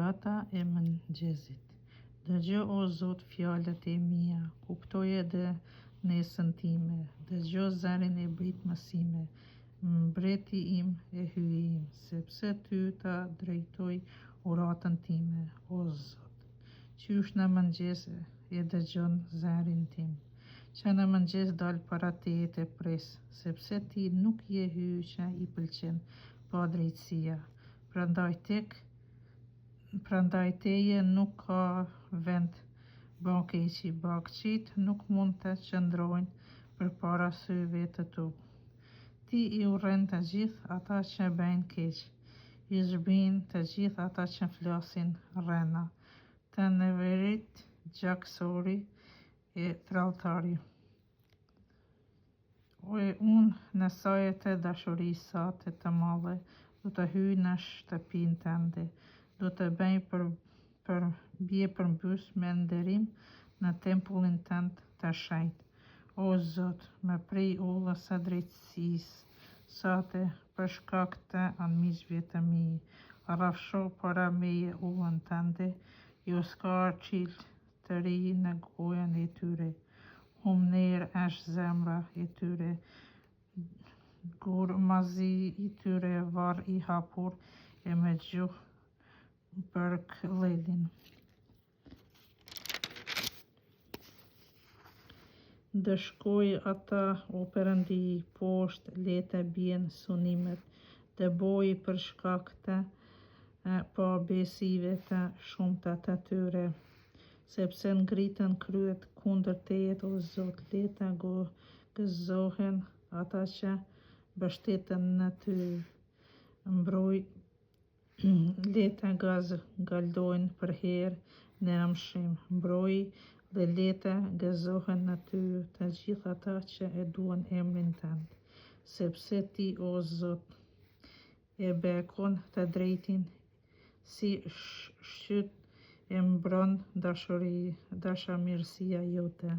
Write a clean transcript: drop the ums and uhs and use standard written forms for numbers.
Gjata e mëngjesit. Dëgjoj o Zot fjalët e mia, kuptoje nesën time, dëgjoj zërin e britmësime, mbreti im e hyjim, sepse ty ta drejtoj uratën time, o Zot. Qysh në mëngjes e dëgjon zërin tim, që në mëngjes dal para teje të pres, sepse ti nuk je hyj që i pëlqen pa drejtësia. Prandaj teje nuk ka vend bakeqi, bakëqit nuk mund të qëndrojnë përpara syve të tu. Ti i urren të gjithë ata që bëjnë keq, i zbrin të gjithë ata që flasin rrena, të neverit, gjaksori e tradhtari. Unë në sajet e dashurisë sate të madhe, do të hyj në shtëpinë tënde, do të bëj bie përmbys me nderim në tempullin tënd të shenjtë. O Zot, më prej ullës së drejtësisë sate për shkak të armiqve të mi, rrafsho para meje ullën tënde, jo s'ka arçil të ri në gojën e tyre. Humner është zemra e tyre, gurmazi i tyre varr i hapur e me gjuhë bërkëllëlin. Dëshkoj ata o Perëndi, poshtë le të bien synimet, të boj për shkak të pabesive të shumta të tyre, sepse ngritën kryet kundër teje o Zot, le të gëzohen ata që mbështeten në ty. Mbroj le të galdojnë për herë në mshim, mbroj dhe le të gëzohen në ty të gjithë ata që e duan emrin tënd, sepse ti o Zot e bekon të drejtin si shqyt e mbron dashamirësia jote.